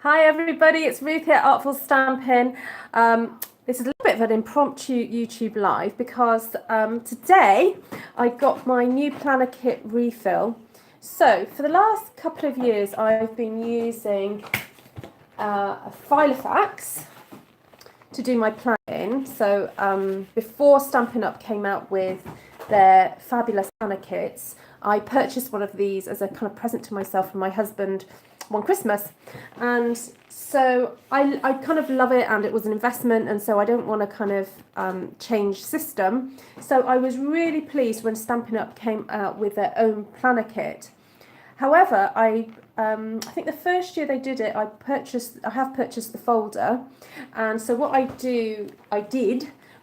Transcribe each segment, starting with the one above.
Hi everybody, it's Ruth here at Artful Stampin'. This is a little bit of an impromptu YouTube live because today I got my new planner kit refill. So for the last couple of years I've been using a Filofax to do my planning. So before Stampin' Up came out with their fabulous planner kits, I purchased one of these as a kind of present to myself and my husband one Christmas, and so I kind of love it, and it was an investment, and so I don't want to kind of change system. So I was really pleased when Stampin' Up came out with their own planner kit. However, I think the first year they did it, I have purchased the folder, and so what I did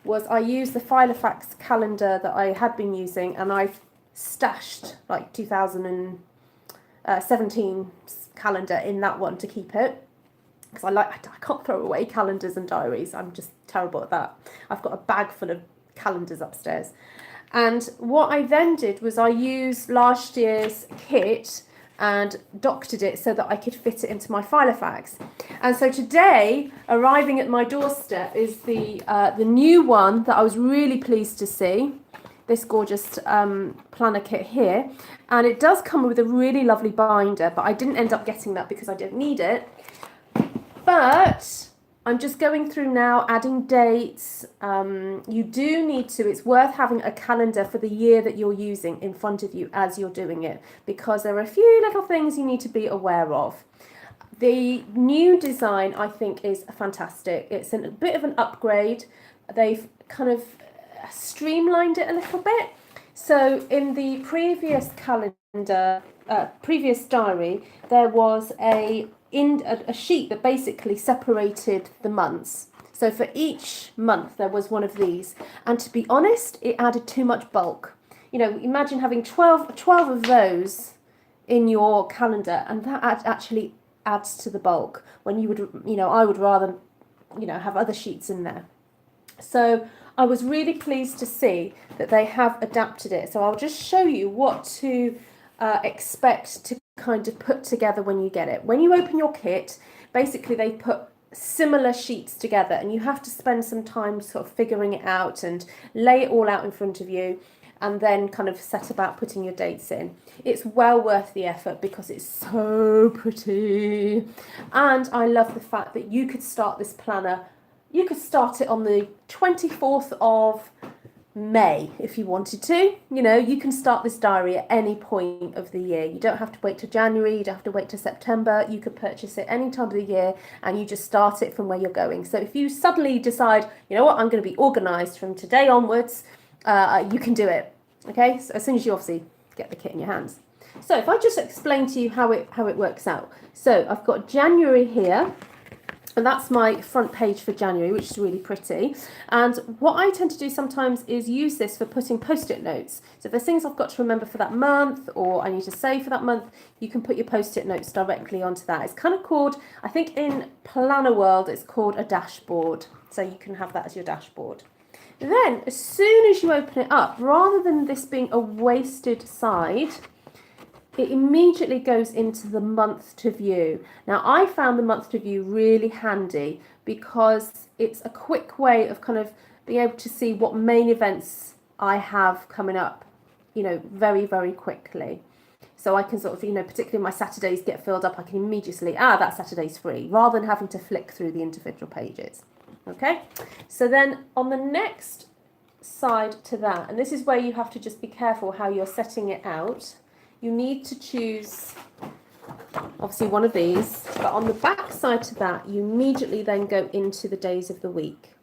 was I used the Filofax calendar that I had been using, and I've stashed like 2017 calendar in that one to keep it, because I can't throw away calendars and diaries. I'm just terrible at that. I've got a bag full of calendars upstairs. And what I then did was I used last year's kit and doctored it so that I could fit it into my Filofax. And so today, arriving at my doorstep is the new one that I was really pleased to see. This gorgeous planner kit here, and it does come with a really lovely binder, but I didn't end up getting that because I didn't need it. But I'm just going through now, adding dates. You do need to, it's worth having a calendar for the year that you're using in front of you as you're doing it, because there are a few little things you need to be aware of. The new design, I think, is fantastic. It's a bit of an upgrade. They've kind of streamlined it a little bit. So in the previous calendar, previous diary, there was a sheet that basically separated the months. So for each month there was one of these, and to be honest, it added too much bulk. You know, imagine having 12 of those in your calendar, and that actually adds to the bulk when you would, I would rather, have other sheets in there. So I was really pleased to see that they have adapted it. So I'll just show you what to expect to kind of put together when you get it. When you open your kit, basically they put similar sheets together, and you have to spend some time sort of figuring it out and lay it all out in front of you, and then kind of set about putting your dates in. It's well worth the effort because it's so pretty. And I love the fact that you could start this planner. You could start it on the 24th of May if you wanted to. You can start this diary at any point of the year. You don't have to wait till January, you don't have to wait till September. You could purchase it any time of the year, and you just start it from where you're going. So if you suddenly decide, you know what, I'm going to be organised from today onwards, you can do it. Okay, so as soon as you obviously get the kit in your hands. So if I just explain to you how it works out. So I've got January here, and that's my front page for January, which is really pretty. And what I tend to do sometimes is use this for putting post-it notes. So if there's things I've got to remember for that month, or I need to say for that month, you can put your post-it notes directly onto that. It's kind of called, I think in Planner World, it's called a dashboard. So you can have that as your dashboard. Then, as soon as you open it up, rather than this being a wasted side, it immediately goes into the month to view. Now, I found the month to view really handy because it's a quick way of kind of being able to see what main events I have coming up, very, very quickly. So I can sort of, particularly my Saturdays get filled up, I can immediately, that Saturday's free, rather than having to flick through the individual pages. Okay, so then on the next side to that, and this is where you have to just be careful how you're setting it out. You need to choose, obviously, one of these, but on the back side to that, you immediately then go into the days of the week.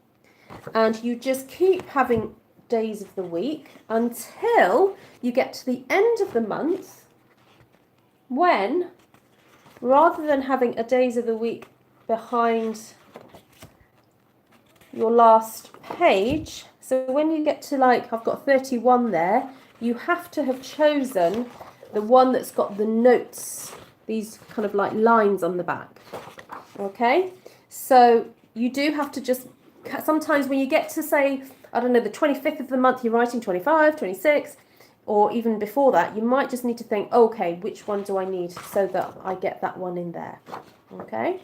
And you just keep having days of the week until you get to the end of the month, when, rather than having a days of the week behind your last page, so when you get to I've got 31 there, you have to have chosen the one that's got the notes, these kind of like lines on the back. Okay, so you do have to just, sometimes when you get to say, I don't know, the 25th of the month, you're writing 25, 26, or even before that, you might just need to think, okay, which one do I need so that I get that one in there. Okay,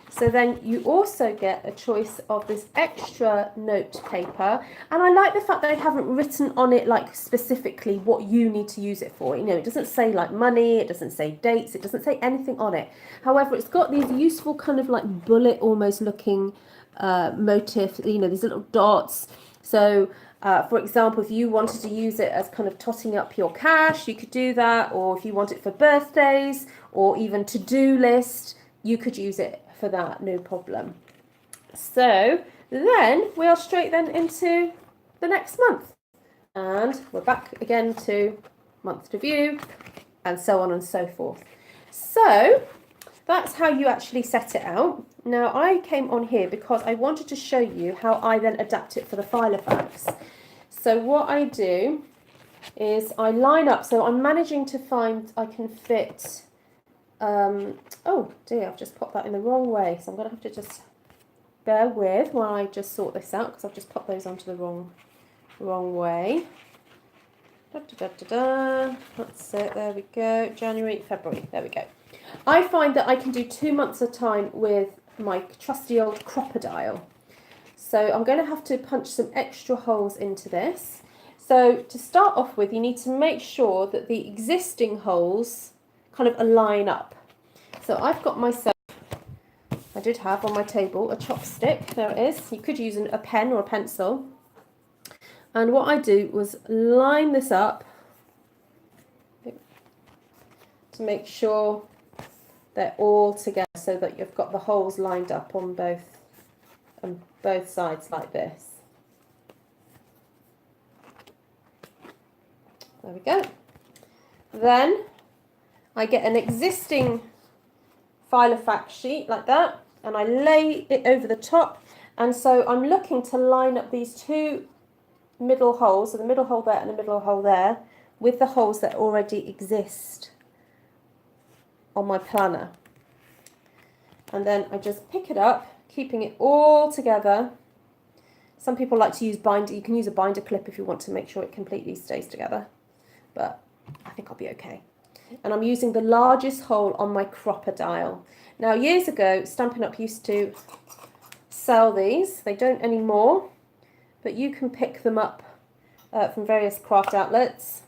so then you also get a choice of this extra note paper, and I like the fact that they haven't written on it like specifically what you need to use it for. You know, it doesn't say like money, it doesn't say dates, it doesn't say anything on it. However, it's got these useful kind of like bullet almost looking motif, you know, these little dots. So for example, if you wanted to use it as kind of totting up your cash, you could do that, or if you want it for birthdays or even to-do list, you could use it for that, no problem. So then we are straight then into the next month, and we're back again to month to view and so on and so forth. So that's how you actually set it out. Now I came on here because I wanted to show you how I then adapt it for the Filofax. So what I do is I line up, so I'm managing to find I can fit, oh dear, I've just popped that in the wrong way, so I'm going to have to just bear with while I just sort this out, because I've just popped those onto the wrong way. That's it, there we go, January, February, there we go. I find that I can do 2 months at a time with my trusty old crocodile. So I'm going to have to punch some extra holes into this. So to start off with, you need to make sure that the existing holes kind of align up. So I've got myself, I did have on my table a chopstick, there it is. You could use a pen or a pencil. And what I do was line this up to make sure they're all together so that you've got the holes lined up on both sides like this. There we go. Then I get an existing Filofax sheet like that, and I lay it over the top, and so I'm looking to line up these two middle holes, so the middle hole there and the middle hole there, with the holes that already exist on my planner. And then I just pick it up, keeping it all together. Some people like to use binder. You can use a binder clip if you want to make sure it completely stays together, but I think I'll be okay. And I'm using the largest hole on my crocodile. Now, years ago, Stampin' Up used to sell these. They don't anymore, but you can pick them up from various craft outlets.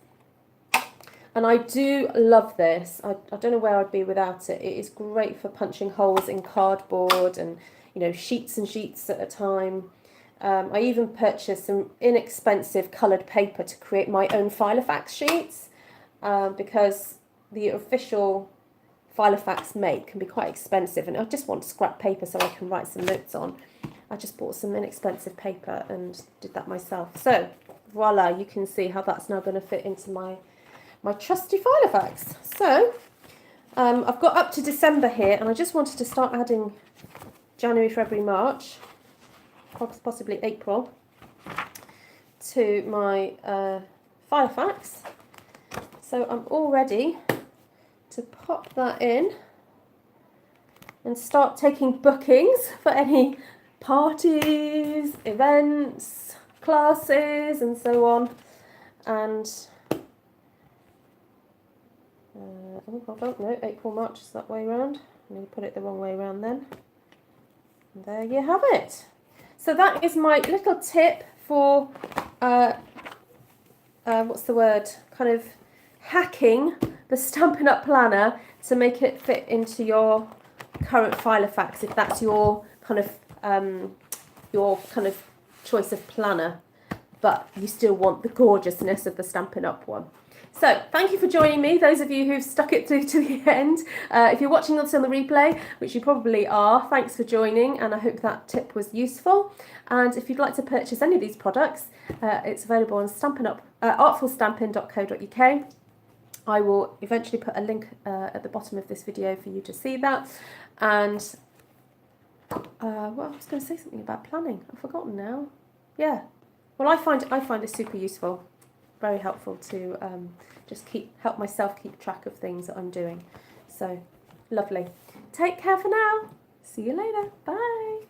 And I do love this. I don't know where I'd be without it. It is great for punching holes in cardboard and, you know, sheets and sheets at a time. I even purchased some inexpensive coloured paper to create my own Filofax sheets because the official Filofax make can be quite expensive, and I just want scrap paper so I can write some notes on. I just bought some inexpensive paper and did that myself. So voila, you can see how that's now going to fit into my trusty Filofax. So I've got up to December here, and I just wanted to start adding January, February, March, possibly April, to my Filofax. So I'm all ready to pop that in and start taking bookings for any parties, events, classes, and so on. And oh, hold on, no, April, March is that way around. I'm going to put it the wrong way around then. And there you have it. So that is my little tip for, what's the word, kind of hacking the Stampin' Up planner to make it fit into your current Filofax, if that's your kind of choice of planner, but you still want the gorgeousness of the Stampin' Up one. So thank you for joining me, those of you who've stuck it through to the end. If you're watching this on the replay, which you probably are, thanks for joining, and I hope that tip was useful. And if you'd like to purchase any of these products, it's available on Stampin' Up, artfulstampin.co.uk. I will eventually put a link at the bottom of this video for you to see that. And well, I was going to say something about planning. I've forgotten now. Yeah. Well, I find this super useful. Very helpful to just help myself keep track of things that I'm doing. So lovely. Take care for now. See you later. Bye.